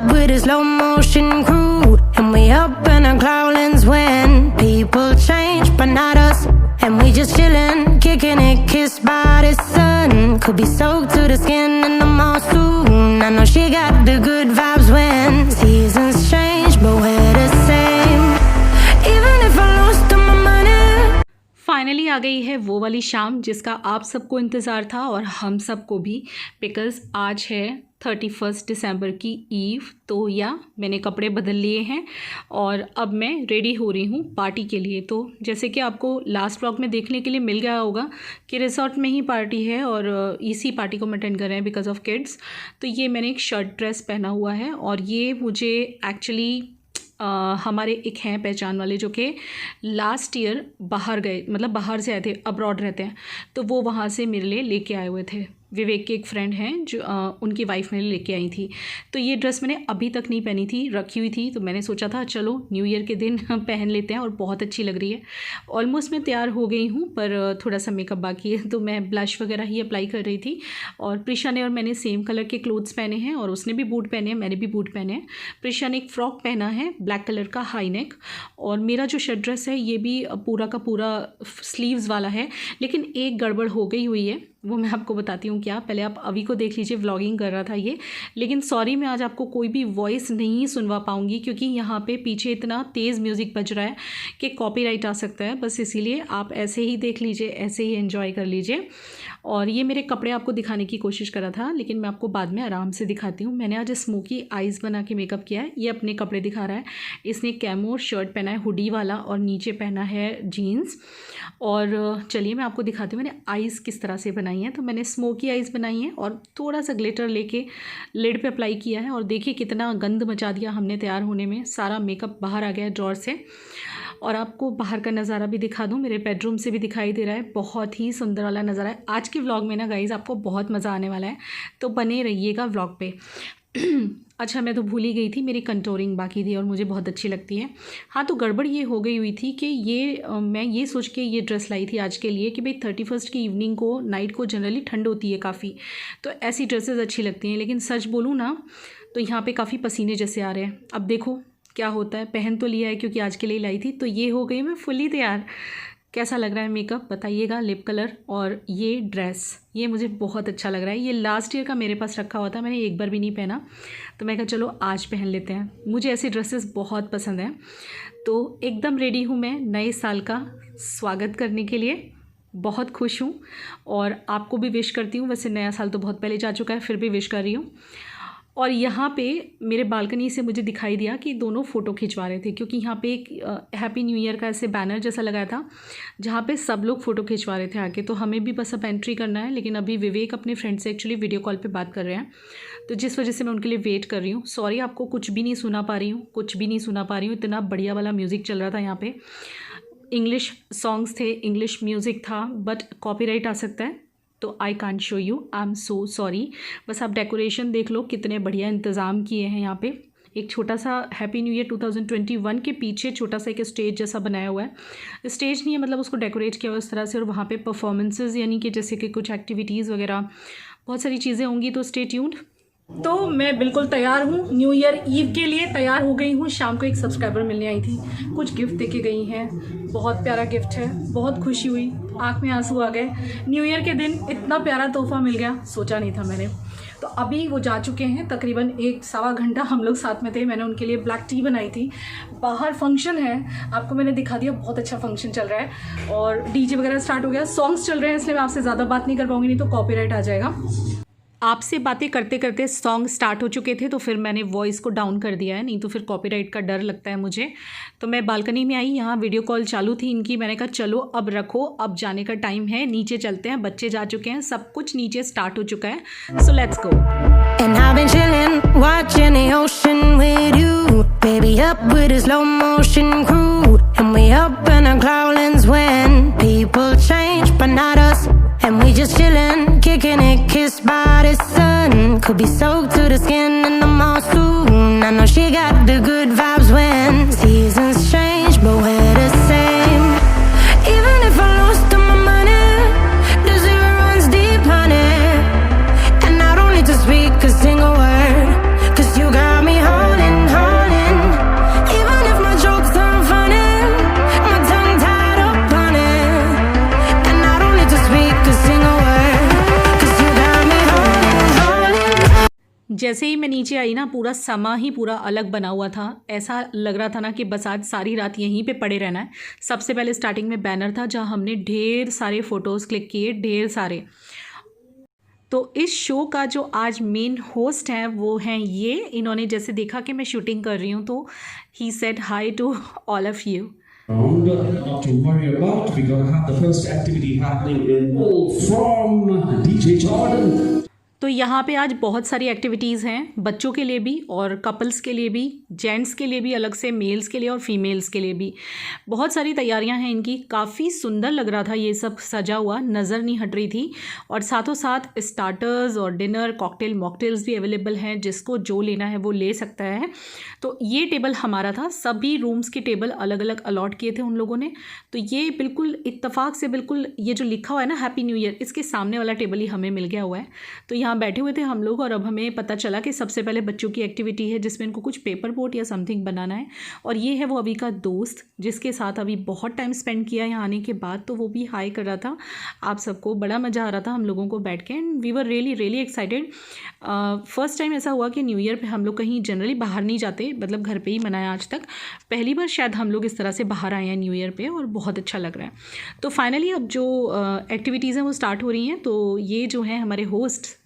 with a slow motion crew, and we up in our clouds when people change, but not us. And we just chillin', kicking it, kissed by the sun. Could be soaked to the skin in the mall soon. I know she got the good vibes when seasons change, but we're the same. Even if I lost all my money. Finally आ गई है वो वाली शाम जिसका आप सबको इंतज़ार था और हम सबको भी, बिकॉज़ आज है 31 दिसंबर की ईव। तो या मैंने कपड़े बदल लिए हैं और अब मैं रेडी हो रही हूँ पार्टी के लिए। तो जैसे कि आपको लास्ट व्लॉग में देखने के लिए मिल गया होगा कि रिसोर्ट में ही पार्टी है और इसी पार्टी को हम अटेंड कर रहे हैं बिकॉज़ ऑफ किड्स। तो ये मैंने एक शर्ट ड्रेस पहना हुआ है और ये मुझे एक्चुअली हमारे एक हैं पहचान वाले जो कि लास्ट ईयर बाहर गए, मतलब बाहर से आए थे, अब्रॉड रहते हैं, तो वो वहाँ से मेरे लिए लेके आए हुए थे। विवेक के एक फ्रेंड हैं जो उनकी वाइफ मेरे लेके आई थी। तो ये ड्रेस मैंने अभी तक नहीं पहनी थी, रखी हुई थी। तो मैंने सोचा था चलो न्यू ईयर के दिन पहन लेते हैं और बहुत अच्छी लग रही है। ऑलमोस्ट मैं तैयार हो गई हूँ पर थोड़ा सा मेकअप बाकी है, तो मैं ब्लश वगैरह ही अप्लाई कर रही थी। और प्रिशा ने और मैंने सेम कलर के क्लोथ्स पहने हैं और उसने भी बूट पहने हैं, मैंने भी बूट पहने हैं। प्रिशा ने एक फ़्रॉक पहना है ब्लैक कलर का हाई नेक, और मेरा जो शर्ट ड्रेस है ये भी पूरा का पूरा स्लीव्स वाला है, लेकिन एक गड़बड़ हो गई हुई है, वो मैं आपको बताती हूँ क्या। पहले आप अभी को देख लीजिए, व्लॉगिंग कर रहा था ये, लेकिन सॉरी मैं आज आपको कोई भी वॉइस नहीं सुनवा पाऊँगी क्योंकि यहाँ पे पीछे इतना तेज़ म्यूज़िक बज रहा है कि कॉपीराइट आ सकता है। बस इसीलिए आप ऐसे ही देख लीजिए, ऐसे ही एंजॉय कर लीजिए। और ये मेरे कपड़े आपको दिखाने की कोशिश करा था, लेकिन मैं आपको बाद में आराम से दिखाती हूँ। मैंने आज स्मोकी आइज़ बना के मेकअप किया है। ये अपने कपड़े दिखा रहा है। इसने कैमो शर्ट पहना है हुडी वाला और नीचे पहना है जीन्स। और चलिए मैं आपको दिखाती हूँ मैंने आइज़ किस तरह से बनाई है। तो मैंने स्मोकी आइज़ बनाई है और थोड़ा सा ग्लिटर लेके लिड पे अप्लाई किया है। और देखिए कितना गंद मचा दिया हमने तैयार होने में, सारा मेकअप बाहर आ गया है ड्रॉर से। और आपको बाहर का नज़ारा भी दिखा दूँ, मेरे बेडरूम से भी दिखाई दे रहा है, बहुत ही सुंदर वाला नज़ारा है। आज के व्लॉग में ना गाइज़ आपको बहुत मज़ा आने वाला है, तो बने रहिएगा व्लॉग पे। अच्छा मैं तो भूल ही गई थी, मेरी कंटोरिंग बाकी थी और मुझे बहुत अच्छी लगती है। हाँ तो गड़बड़ ये हो गई हुई थी कि मैं ये सोच के ये ड्रेस लाई थी आज के लिए कि भाई 31 की इवनिंग को, नाइट को जनरली ठंड होती है काफ़ी, तो ऐसी ड्रेसेस अच्छी लगती हैं। लेकिन सच बोलूँ ना तो यहाँ पे काफ़ी पसीने जैसे आ रहे हैं। अब देखो क्या होता है। पहन तो लिया है क्योंकि आज के लिए लाई थी, तो ये हो गई मैं फुली तैयार। कैसा लग रहा है मेकअप बताइएगा। लिप कलर और ये ड्रेस, ये मुझे बहुत अच्छा लग रहा है। ये लास्ट ईयर का मेरे पास रखा हुआ था, मैंने एक बार भी नहीं पहना, तो मैं कहा चलो आज पहन लेते हैं। मुझे ऐसी ड्रेसेस बहुत पसंद हैं। तो एकदम रेडी हूँ मैं नए साल का स्वागत करने के लिए, बहुत खुश हूँ और आपको भी विश करती हूँ। वैसे नया साल तो बहुत पहले जा चुका है, फिर भी विश कर रही हूँ। और यहाँ पे मेरे बालकनी से मुझे दिखाई दिया कि दोनों फ़ोटो खिंचवा रहे थे, क्योंकि यहाँ पे एक हैप्पी न्यू ईयर का ऐसे बैनर जैसा लगाया था जहाँ पे सब लोग फ़ोटो खिंचवा रहे थे आके। तो हमें भी बस अब एंट्री करना है, लेकिन अभी विवेक अपने फ्रेंड से एक्चुअली वीडियो कॉल पे बात कर रहे हैं, तो जिस वजह से मैं उनके लिए वेट कर रही हूँ। सॉरी आपको कुछ भी नहीं सुना पा रही हूँ, कुछ भी नहीं सुना पा रही हूँ। इतना बढ़िया वाला म्यूज़िक चल रहा था यहाँ पर, इंग्लिश सॉन्ग्स थे, इंग्लिश म्यूज़िक था, बट कॉपीराइट आ सकता है, तो I can't show you, I am so sorry. बस आप डेकोरेशन देख लो, कितने बढ़िया इंतज़ाम किए हैं यहाँ पे। एक छोटा सा हैप्पी न्यू ईयर 2021 के पीछे छोटा सा एक स्टेज जैसा बनाया हुआ है। स्टेज नहीं है, मतलब उसको डेकोरेट किया हुआ इस तरह से, और वहाँ पे परफॉर्मेंसेस यानी कि जैसे कि कुछ एक्टिविटीज़ वगैरह बहुत सारी चीज़ें होंगी, तो स्टे ट्यून्ड। तो मैं बिल्कुल तैयार हूँ न्यू ईयर ईव के लिए, तैयार हो गई हूँ। शाम को एक सब्सक्राइबर मिलने आई थी, कुछ गिफ्ट देके गई हैं, बहुत प्यारा गिफ्ट है, बहुत खुशी हुई, आँख में आंसू आ गए। न्यू ईयर के दिन इतना प्यारा तोहफा मिल गया, सोचा नहीं था मैंने। तो अभी वो जा चुके हैं, तकरीबन 1-1.25 घंटा हम लोग साथ में थे। मैंने उनके लिए ब्लैक टी बनाई थी। बाहर फंक्शन है, आपको मैंने दिखा दिया, बहुत अच्छा फंक्शन चल रहा है और डीजे वगैरह स्टार्ट हो गया, सॉन्ग्स चल रहे हैं, इसलिए मैं आपसे ज़्यादा बात नहीं कर पाऊँगी, नहीं तो कॉपीराइट आ जाएगा। आपसे बातें करते करते सॉन्ग स्टार्ट हो चुके थे, तो फिर मैंने वॉइस को डाउन कर दिया है, नहीं तो फिर कॉपीराइट का डर लगता है मुझे। तो मैं बालकनी में आई, यहाँ वीडियो कॉल चालू थी इनकी। मैंने कहा चलो अब रखो, अब जाने का टाइम है, नीचे चलते हैं। बच्चे जा चुके हैं, सब कुछ नीचे स्टार्ट हो चुका है, so let's go. And I've been chillin', watching the ocean with you, baby, up with a slow motion crew, and we up in our clouds when people change, but not us. And we just chillin', kicking it, kissed by the sun. Could be soaked to the skin in the mall soon. I know she got the good vibes when seasons change, but we're the same. Even if I lost all my money, the zero runs deep, honey. And I don't need to speak a single word, 'cause you got me home. जैसे ही मैं नीचे आई ना, पूरा समा ही पूरा अलग बना हुआ था। ऐसा लग रहा था ना कि बस आज सारी रात यहीं पे पड़े रहना है। सबसे पहले स्टार्टिंग में बैनर था जहाँ हमने ढेर सारे फ़ोटोज़ क्लिक किए, ढेर सारे। तो इस शो का जो आज मेन होस्ट हैं वो हैं ये। इन्होंने जैसे देखा कि मैं शूटिंग कर रही हूँ तो he said hi to all of you. Not to worry about, we're gonna have the first activity happening in from DJ Jordan. तो यहाँ पे आज बहुत सारी एक्टिविटीज़ हैं, बच्चों के लिए भी और कपल्स के लिए भी, जेंट्स के लिए भी अलग से, मेल्स के लिए और फीमेल्स के लिए भी। बहुत सारी तैयारियां हैं इनकी। काफ़ी सुंदर लग रहा था ये सब सजा हुआ, नज़र नहीं हट रही थी। और साथों साथ स्टार्टर्स और डिनर, कॉकटेल, मॉकटेल्स भी अवेलेबल हैं, जिसको जो लेना है वो ले सकता है। तो ये टेबल हमारा था। सभी रूम्स के टेबल अलग अलग अलॉट किए थे उन लोगों ने। तो ये बिल्कुल इत्तेफाक से, बिल्कुल ये जो लिखा हुआ है ना हैप्पी न्यू ईयर, इसके सामने वाला टेबल ही हमें मिल गया हुआ है। तो यहाँ बैठे हुए थे हम लोग और अब हमें पता चला कि सबसे पहले बच्चों की एक्टिविटी है जिसमें इनको कुछ पेपर बोट या समथिंग बनाना है। और ये है वो अभी का दोस्त जिसके साथ अभी बहुत टाइम स्पेंड किया यहाँ आने के बाद। तो वो भी हाई कर रहा था आप सबको। बड़ा मज़ा आ रहा था हम लोगों को बैठ के and we were really really excited. First time ऐसा हुआ कि न्यू ईयर पे हम लोग कहीं जनरली बाहर नहीं जाते, मतलब घर पे ही मनाया आज तक। पहली बार शायद हम लोग इस तरह से बाहर आए हैं न्यू ईयर पे और बहुत अच्छा लग रहा है। तो फाइनली अब जो एक्टिविटीज़ हैं वो स्टार्ट हो रही हैं। तो ये जो है हमारे होस्ट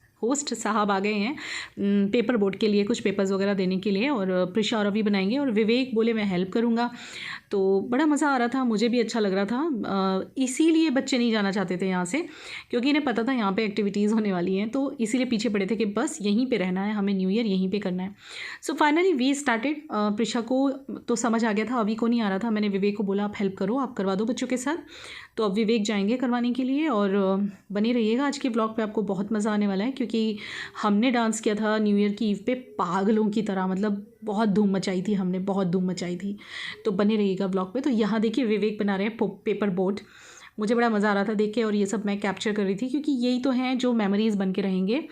साहब आ गए हैं पेपर बोर्ड के लिए, कुछ पेपर्स वगैरह देने के लिए। और प्रिशा और अभी बनाएंगे और विवेक बोले मैं हेल्प करूँगा। तो बड़ा मज़ा आ रहा था, मुझे भी अच्छा लग रहा था। इसीलिए बच्चे नहीं जाना चाहते थे यहाँ से, क्योंकि इन्हें पता था यहाँ पे एक्टिविटीज़ होने वाली हैं। तो इसीलिए पीछे पड़े थे कि बस यहीं पे रहना है, हमें न्यू ईयर यहीं पे करना है। So finally we started. Prisha को तो समझ आ गया था, अभी को नहीं आ रहा था। मैंने विवेक को बोला आप हेल्प करो, आप करवा दो बच्चों के साथ। तो अब विवेक जाएंगे करवाने के लिए। और बने रहिएगा आज के ब्लॉग पे, आपको बहुत मज़ा आने वाला है। क्योंकि हमने डांस किया था न्यू ईयर की ईव पे पागलों की तरह, मतलब बहुत धूम मचाई थी हमने, बहुत धूम मचाई थी। तो बने रहिएगा ब्लॉग पे। तो यहाँ देखिए विवेक बना रहे हैं पेपर बोट। मुझे बड़ा मज़ा आ रहा था देख के और ये सब मैं कैप्चर कर रही थी, क्योंकि यही तो हैं जो मेमोरीज़ बन के रहेंगे।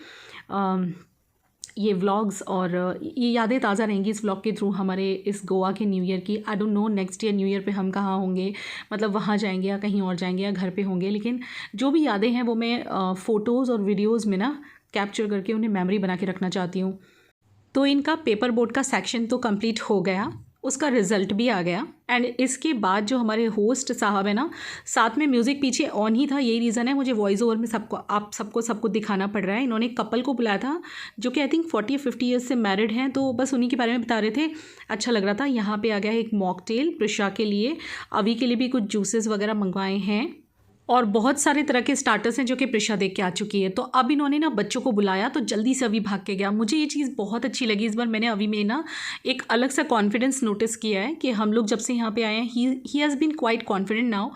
ये व्लॉग्स और ये यादें ताज़ा रहेंगी इस व्लॉग के थ्रू हमारे इस गोवा के न्यू ईयर की। I don't know next year new year पे हम कहाँ होंगे, मतलब वहाँ जाएंगे या कहीं और जाएंगे या घर पे होंगे, लेकिन जो भी यादें हैं वो मैं फ़ोटोज़ और वीडियोज़ में ना कैप्चर करके उन्हें मेमोरी बना के रखना चाहती हूँ। तो इनका पेपर बोट का सेक्शन तो कंप्लीट हो गया, उसका रिज़ल्ट भी आ गया। एंड इसके बाद जो हमारे होस्ट साहब है ना, साथ में म्यूज़िक पीछे ऑन ही था। यही रीज़न है मुझे वॉइस ओवर में सबको दिखाना पड़ रहा है। इन्होंने कपल को बुलाया था जो कि आई थिंक 40 या 50 ईयर्स से मैरिड हैं। तो बस उन्हीं के बारे में बता रहे थे, अच्छा लग रहा था। यहाँ पे आ गया है एक मॉकटेल प्रिशा के लिए, अभी के लिए भी कुछ जूसेस वगैरह मंगवाए हैं और बहुत सारे तरह के स्टार्टर्स हैं जो कि प्रिशा देख के आ चुकी है। तो अब इन्होंने ना बच्चों को बुलाया तो जल्दी से अभी भाग के गया। मुझे ये चीज़ बहुत अच्छी लगी। इस बार मैंने अभी में ना एक अलग सा कॉन्फिडेंस नोटिस किया है कि हम लोग जब से यहाँ पे आए हैं he has been quite confident now.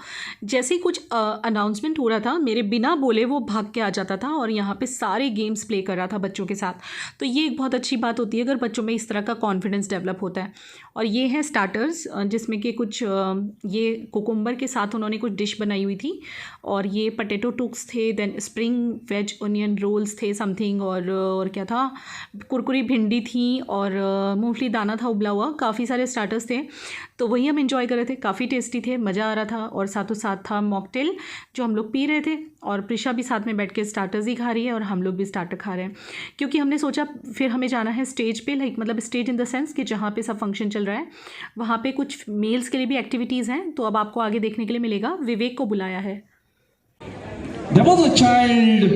जैसे ही कुछ अनाउंसमेंट हो रहा था, मेरे बिना बोले वो भाग के आ जाता था और यहाँ पे सारे गेम्स प्ले कर रहा था बच्चों के साथ। तो ये एक बहुत अच्छी बात होती है अगर बच्चों में इस तरह का कॉन्फिडेंस डेवलप होता है। और ये हैं स्टार्टर्स जिसमें कि कुछ ये कुकुम्बर के साथ उन्होंने कुछ डिश बनाई हुई थी और ये पटेटो टुक्स थे, then spring veg onion rolls थे समथिंग, और क्या था, कुरकुरी भिंडी थी और मूंगफली दाना था उबला हुआ। काफ़ी सारे स्टार्टर्स थे, तो वही हम एंजॉय कर रहे थे। काफ़ी टेस्टी थे, मज़ा आ रहा था। और साथों साथ था मॉकटेल जो हम लोग पी रहे थे और प्रिशा भी साथ में बैठ के स्टार्टर्स ही खा रही है और हम लोग भी स्टार्टर खा रहे हैं। क्योंकि हमने सोचा फिर हमें जाना है स्टेज पे, लाइक मतलब स्टेज इन द सेंस कि जहाँ पे सब फंक्शन चल रहा है वहाँ पे कुछ मेल्स के लिए भी एक्टिविटीज़ हैं। तो अब आपको आगे देखने के लिए मिलेगा। विवेक को बुलाया है। There was a child,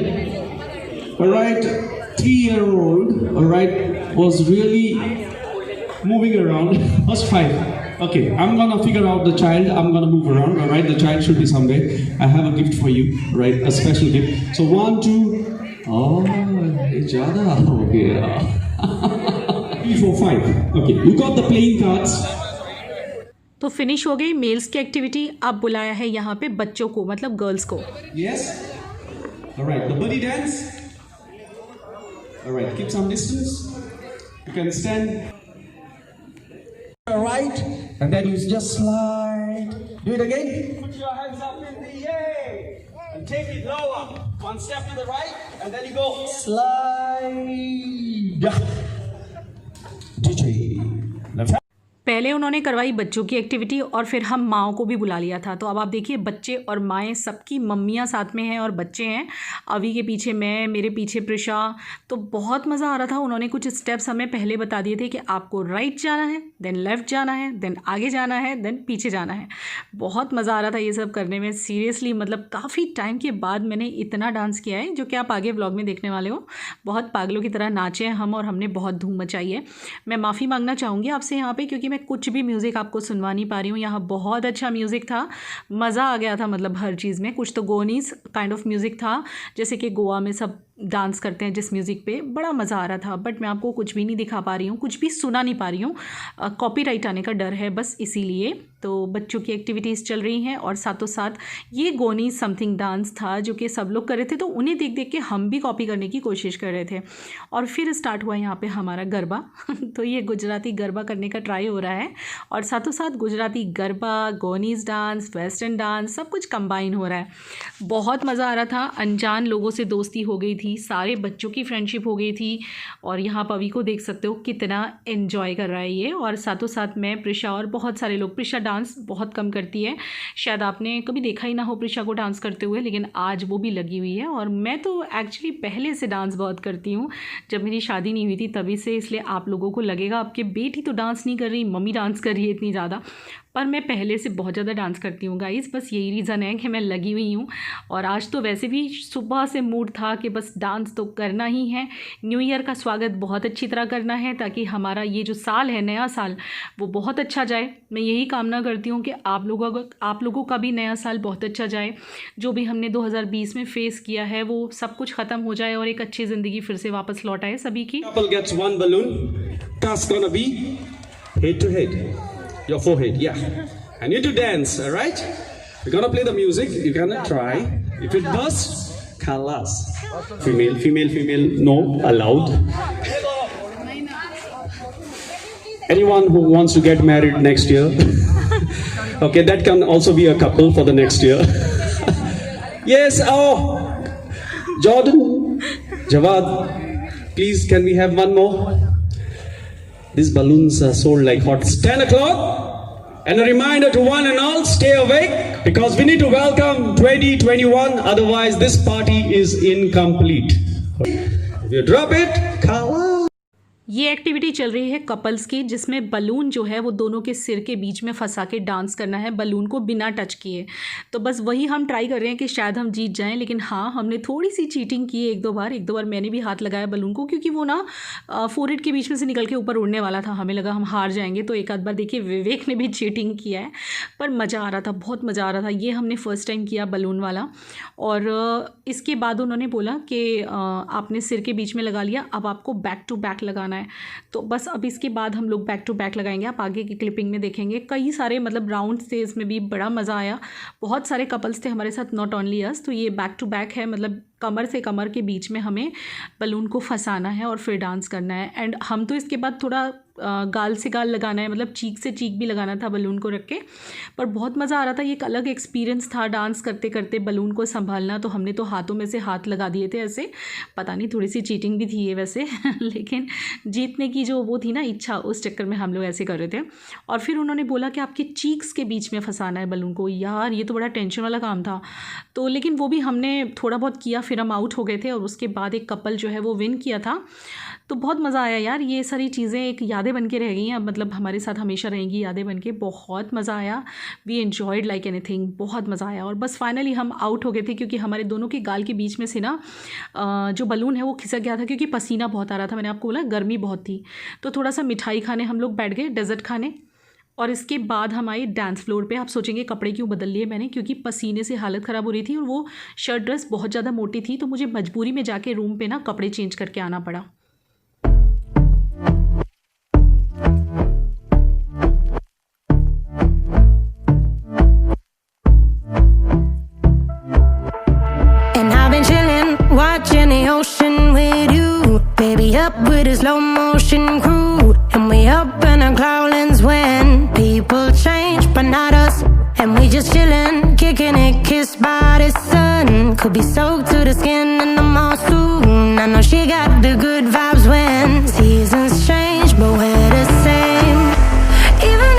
alright, 3-year-old, alright, was really moving around. Was 5. Okay, I'm gonna figure out the child. I'm gonna move around. Alright, the child should be somewhere. I have a gift for you, right? A special gift. So 1, 2. Oh, ज़्यादा हो गया. 3, 4, 5. Okay, you got the playing cards. तो finish हो गई mails की activity. अब बुलाया है यहाँ पे बच्चों को, मतलब गर्ल्स को। Yes. All right. The buddy dance. All right. Keep some distance. You can stand. All right. And then you just slide. Do it again. Put your hands up in the air and take it lower. One step to the right, and then you go slide. DJ. Left hand. पहले उन्होंने करवाई बच्चों की activity और फिर हम माँओं को भी बुला लिया था। तो अब आप देखिए बच्चे और माएँ सबकी मम्मियाँ साथ में हैं और बच्चे हैं। अभी के पीछे मैं, मेरे पीछे प्रिशा। तो बहुत मज़ा आ रहा था। उन्होंने कुछ स्टेप्स हमें पहले बता दिए थे कि आपको राइट जाना है, देन लेफ़्ट जाना है, देन आगे जाना है, देन पीछे जाना है। बहुत मज़ा आ रहा था ये सब करने में। सीरियसली मतलब काफ़ी टाइम के बाद मैंने इतना डांस किया है, जो कि आप आगे व्लॉग में देखने वाले हो। बहुत पागलों की तरह नाचे हैं हम और हमने बहुत धूम मचाई है। मैं माफ़ी मांगना चाहूँगी आपसे यहाँ पे, क्योंकि मैं कुछ भी म्यूज़िक आपको सुनवा नहीं पा रही हूँ। यहाँ बहुत अच्छा म्यूज़िक था, मज़ा आ गया था मतलब हर चीज़ में। कुछ तो गोनीस काइंड ऑफ म्यूज़िक था, जैसे कि गोवा में सब डांस करते हैं जिस म्यूज़िक पे, बड़ा मज़ा आ रहा था। बट मैं आपको कुछ भी नहीं दिखा पा रही हूँ, कुछ भी सुना नहीं पा रही हूँ। कॉपीराइट आने का डर है बस इसीलिए। तो बच्चों की एक्टिविटीज़ चल रही हैं और साथों साथ ये गोनी समथिंग डांस था जो कि सब लोग कर रहे थे, तो उन्हें देख देख के हम भी कॉपी करने की कोशिश कर रहे थे। और फिर स्टार्ट हुआ यहाँ पे हमारा गरबा तो ये गुजराती गरबा करने का ट्राई हो रहा है और साथों साथ गुजराती गरबा, गोनीज़ डांस, वेस्टर्न डांस सब कुछ कंबाइन हो रहा है। बहुत मज़ा आ रहा था। अनजान लोगों से दोस्ती हो गई थी, सारे बच्चों की फ्रेंडशिप हो गई थी। और यहाँ पवी को देख सकते हो कितना एन्जॉय कर रहा है ये। और साथों साथ मैं, प्रिशा और बहुत सारे लोग। प्रिशा डांस बहुत कम करती है, शायद आपने कभी देखा ही ना हो प्रिशा को डांस करते हुए, लेकिन आज वो भी लगी हुई है। और मैं तो एक्चुअली पहले से डांस बहुत करती हूँ, जब मेरी शादी नहीं हुई थी तभी से। इसलिए आप लोगों को लगेगा आपकी बेटी तो डांस नहीं कर रही, मम्मी डांस कर रही है इतनी ज़्यादा, पर मैं पहले से बहुत ज़्यादा डांस करती हूँ गाइस। बस यही रीज़न है कि मैं लगी हुई हूँ। और आज तो वैसे भी सुबह से मूड था कि बस डांस तो करना ही है। न्यू ईयर का स्वागत बहुत अच्छी तरह करना है, ताकि हमारा ये जो साल है, नया साल, वो बहुत अच्छा जाए। मैं यही कामना करती हूँ कि आप लोगों का भी नया साल बहुत अच्छा जाए। जो भी हमने 2020 में फेस किया है वो सब कुछ ख़त्म हो जाए और एक अच्छी ज़िंदगी फिर से वापस लौट आए सभी की। Couple gets one balloon. Task gonna be head to head. Your forehead, yeah. I need to dance, all right? We're gonna play the music. You gonna try. If it bursts, khalas. Female, no allowed. Anyone who wants to get married next year, okay, that can also be a couple for the next year. Yes, oh, Jordan, Jawad, please, can we have one more? These balloons are sold like hot. It's 10 o'clock. And a reminder to one and all, stay awake because we need to welcome 2021. Otherwise, this party is incomplete. If you drop it, kala. ये activity चल रही है couples की, जिसमें balloon जो है वो दोनों के सिर के बीच में फंसा के डांस करना है, बलून को बिना टच किए। तो बस वही हम ट्राई कर रहे हैं कि शायद हम जीत जाएं। लेकिन हाँ, हमने थोड़ी सी चीटिंग की एक दो बार मैंने भी हाथ लगाया बलून को, क्योंकि वो ना फोरहेड के बीच में से निकल के ऊपर उड़ने वाला था। हमें लगा हम हार जाएंगे, तो एक आध बार देखिए विवेक ने भी चीटिंग किया है, पर मज़ा आ रहा था, बहुत मज़ा आ रहा था। ये हमने फ़र्स्ट टाइम किया बलून वाला। और इसके बाद उन्होंने बोला कि आपने सिर के बीच में लगा लिया, अब आपको बैक टू बैक लगाना है। तो बस अब इसके बाद हम लोग बैक टू बैक लगाएंगे। आप आगे की क्लिपिंग में देखेंगे कई सारे मतलब राउंड्स थे, इसमें भी बड़ा मज़ा आया। बहुत सारे कपल्स थे हमारे साथ, नॉट ओनली अस। तो ये बैक टू बैक है, मतलब कमर से कमर के बीच में हमें बलून को फंसाना है और फिर डांस करना है। एंड हम तो इसके बाद थोड़ा गाल से गाल लगाना है, मतलब चीक से चीक भी लगाना था बलून को रख के। पर बहुत मज़ा आ रहा था, ये एक अलग एक्सपीरियंस था डांस करते करते बलून को संभालना। तो हमने तो हाथों में से हाथ लगा दिए थे ऐसे, पता नहीं थोड़ी सी चीटिंग भी थी ये वैसे लेकिन जीतने की जो वो थी ना इच्छा, उस चक्कर में हम लोग ऐसे कर रहे थे। और फिर उन्होंने बोला कि आपके चीक्स के बीच में फंसाना है बलून को। यार ये तो बड़ा टेंशन वाला काम था। तो लेकिन वो भी हमने थोड़ा बहुत किया, फिर हम आउट हो गए थे और उसके बाद एक कपल जो है वो विन किया था। तो बहुत मज़ा आया यार। ये सारी चीज़ें एक यादें बन के रह गई हैं, अब मतलब हमारे साथ हमेशा रहेंगी यादें बन के। बहुत मज़ा आया, वी एन्जॉयड लाइक एनीथिंग, बहुत मज़ा आया। और बस फाइनली हम आउट हो गए थे, क्योंकि हमारे दोनों के गाल के बीच में से ना जो बलून है वो खिसक गया था, क्योंकि पसीना बहुत आ रहा था। मैंने आपको बोला गर्मी बहुत थी। तो थोड़ा सा मिठाई खाने हम लोग बैठ गए, डेजर्ट खाने। और इसके बाद हम आए डांस फ्लोर पे। आप सोचेंगे कपड़े क्यों बदल लिए मैंने, क्योंकि पसीने से हालत ख़राब हो रही थी और वो शर्ट ड्रेस बहुत ज़्यादा मोटी थी, तो मुझे मजबूरी में जाके रूम पे ना कपड़े चेंज करके आना पड़ा। Watching the ocean with you, baby, up with a slow motion crew, and we up in our clouds when people change, but not us. And we just chillin', kicking it, kissed by the sun. Could be soaked to the skin in the mall soon. I know she got the good vibes when seasons change, but we're the same. Even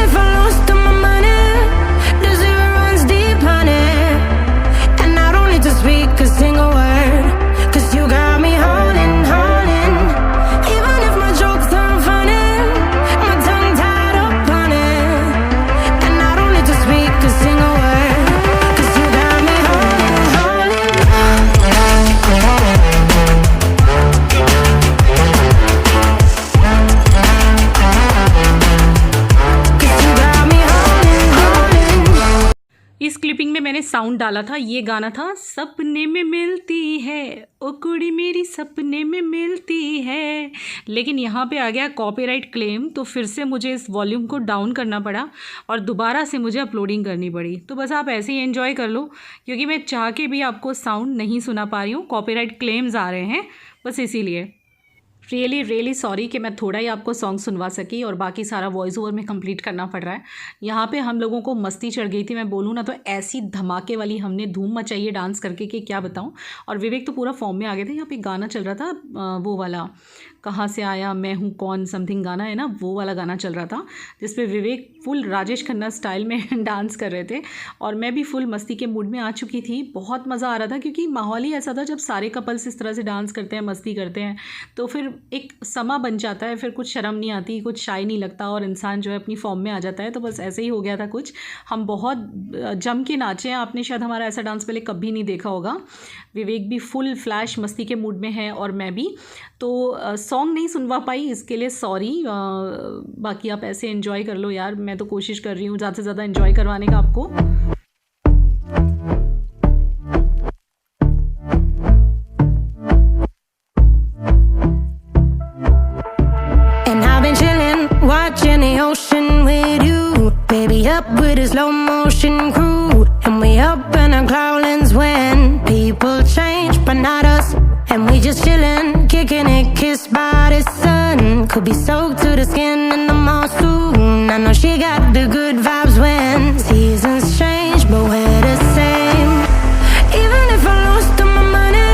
clipping में मैंने sound डाला था, ये गाना था सपने में मिलती है ओ कुड़ी मेरी सपने में मिलती है, लेकिन यहाँ पे आ गया कॉपीराइट क्लेम, तो फिर से मुझे इस वॉल्यूम को डाउन करना पड़ा और दोबारा से मुझे अपलोडिंग करनी पड़ी। तो बस आप ऐसे ही एंजॉय कर लो, क्योंकि मैं चाह के भी आपको साउंड नहीं सुना पा रही हूँ, कॉपीराइट क्लेम्स आ रहे हैं, बस इसीलिए रियली सॉरी कि मैं थोड़ा ही आपको सॉन्ग सुनवा सकी और बाकी सारा वॉइस ओवर में कंप्लीट करना पड़ रहा है। यहाँ पे हम लोगों को मस्ती चढ़ गई थी, मैं बोलूँ ना तो ऐसी धमाके वाली हमने धूम मचाई है डांस करके कि क्या बताऊँ। और विवेक तो पूरा फॉर्म में आ गए थे। यहाँ पे गाना चल रहा था वो वाला, कहाँ से आया मैं हूँ कौन समथिंग गाना है ना, वो वाला गाना चल रहा था, जिसपे विवेक फुल राजेश खन्ना स्टाइल में डांस कर रहे थे और मैं भी फुल मस्ती के मूड में आ चुकी थी। बहुत मज़ा आ रहा था, क्योंकि माहौल ही ऐसा था, जब सारे कपल्स इस तरह से डांस करते हैं, मस्ती करते हैं, तो फिर एक समा बन जाता है, फिर कुछ शर्म नहीं आती, कुछ शाय नहीं लगता और इंसान जो है अपनी फॉर्म में आ जाता है। तो बस ऐसे ही हो गया था कुछ, हम बहुत जम के नाचे हैं। आपने शायद हमारा ऐसा डांस पहले कभी नहीं देखा होगा। विवेक भी फुल फ्लैश मस्ती के मूड में है और मैं भी, तो सॉन्ग नहीं सुनवा पाई, इसके लिए सॉरी। बाकी आप ऐसे एंजॉय कर लो यार, मैं तो कोशिश कर रही हूँ ज़्यादा से ज़्यादा एंजॉय करवाने का आपको। And I've been chillin', watching the ocean with you, baby, up with a slow motion crew, and we up in our clouds when people change, but not us. And we just chillin', kicking it, kissed by the sun. Could be soaked to the skin in the mall soon. I know she got the good vibes when seasons change, but we're the same. Even if I lost all my money,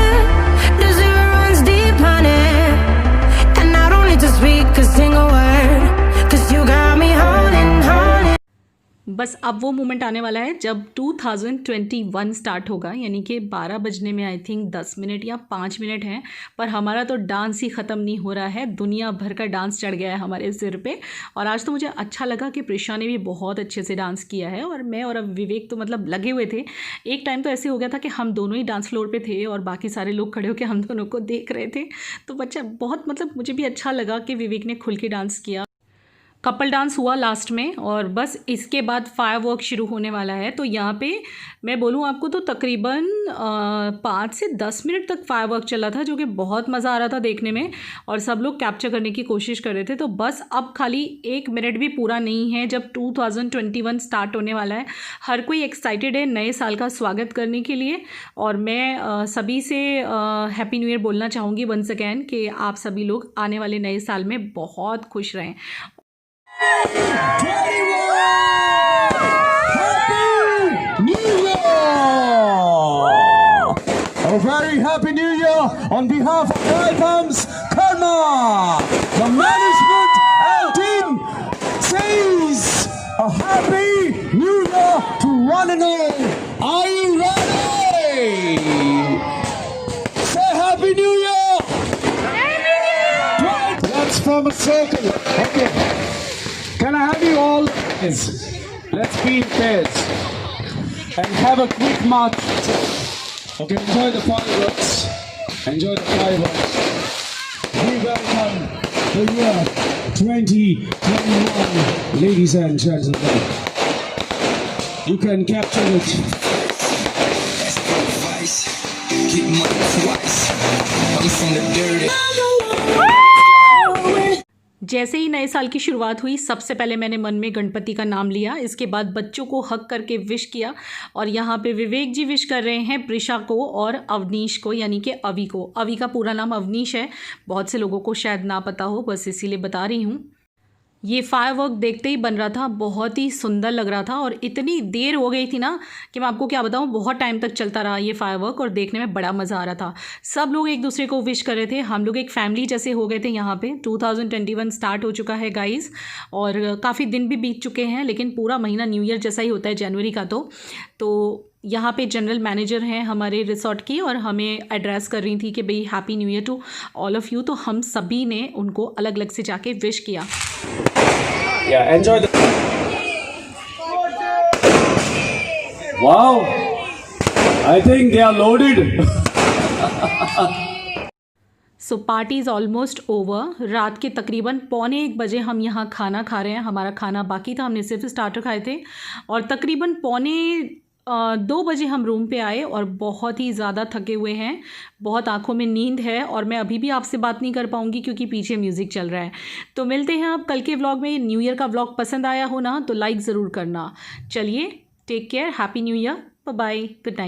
the zero runs deep, honey. And I don't need to speak a single word, 'cause you got me holding. बस अब वो moment आने वाला है जब 2021 start होगा, यानी कि 12 बजने में आई थिंक 10 मिनट या 5 मिनट हैं, पर हमारा तो डांस ही ख़त्म नहीं हो रहा है। दुनिया भर का डांस चढ़ गया है हमारे सिर पे। और आज तो मुझे अच्छा लगा कि प्रिशा ने भी बहुत अच्छे से डांस किया है और मैं और अब विवेक तो मतलब लगे हुए थे। एक टाइम तो ऐसे हो गया था कि हम दोनों ही डांस फ्लोर पे थे और बाकी सारे लोग खड़े होकर हम दोनों को देख रहे थे। तो बच्चा बहुत मतलब मुझे भी अच्छा लगा कि विवेक ने खुल के डांस किया। कपल डांस हुआ लास्ट में और बस इसके बाद फायरवर्क शुरू होने वाला है। तो यहाँ पे मैं बोलूँ आपको तो तकरीबन 5 से 10 मिनट तक फायरवर्क चला था, जो कि बहुत मज़ा आ रहा था देखने में और सब लोग कैप्चर करने की कोशिश कर रहे थे। तो बस अब खाली 1 मिनट भी पूरा नहीं है जब 2021 स्टार्ट होने वाला है। हर कोई एक्साइटेड है नए साल का स्वागत करने के लिए और मैं सभी से हैप्पी न्यू ईयर बोलना चाहूँगी वंस अगैन कि आप सभी लोग आने वाले नए साल में बहुत खुश रहें। Happy New Year! A very happy New Year on behalf of Welcomes Karma. The management and team says a happy New Year to one and all. Are you ready? Say Happy New Year! Happy New Year! Let's form a circle. Okay. Can I have you all? Yes. Let's be in pairs and have a quick march. Okay, enjoy the fireworks. Enjoy the fireworks. We welcome the year 2021, ladies and gentlemen. You can capture it. Get money twice. I'm from the dirty. जैसे ही नए साल की शुरुआत हुई सबसे पहले मैंने मन में गणपति का नाम लिया, इसके बाद बच्चों को हक करके विश किया और यहाँ पे विवेक जी विश कर रहे हैं प्रिशा को और अवनीश को, यानी कि अवी को। अवी का पूरा नाम अवनीश है, बहुत से लोगों को शायद ना पता हो, बस इसीलिए बता रही हूँ। ये फायरवर्क देखते ही बन रहा था, बहुत ही सुंदर लग रहा था और इतनी देर हो गई थी ना कि मैं आपको क्या बताऊँ, बहुत टाइम तक चलता रहा ये फायरवर्क और देखने में बड़ा मज़ा आ रहा था। सब लोग एक दूसरे को विश कर रहे थे, हम लोग एक फैमिली जैसे हो गए थे। यहाँ पे 2021 स्टार्ट हो चुका है गाइज़ और काफ़ी दिन भी बीत चुके हैं, लेकिन पूरा महीना न्यू ईयर जैसा ही होता है जनवरी का। तो यहाँ पे जनरल मैनेजर हैं हमारे रिसोर्ट की और हमें एड्रेस कर रही थी कि भाई happy new year to all of you. तो हम सभी ने उनको अलग अलग से जाके विश किया। Yeah, enjoy the. Wow, I think they are loaded. So party is almost over. रात के तकरीबन 1:45 बजे हम यहाँ खाना खा रहे हैं। हमारा खाना बाकी था, हमने सिर्फ स्टार्टर खाए थे और तकरीबन 2 बजे हम रूम पे आए और बहुत ही ज़्यादा थके हुए हैं, बहुत आँखों में नींद है और मैं अभी भी आपसे बात नहीं कर पाऊँगी क्योंकि पीछे म्यूज़िक चल रहा है। तो मिलते हैं आप कल के व्लॉग में। न्यू ईयर का व्लॉग पसंद आया हो ना तो लाइक ज़रूर करना। चलिए, take care, happy new year, bye bye, good night.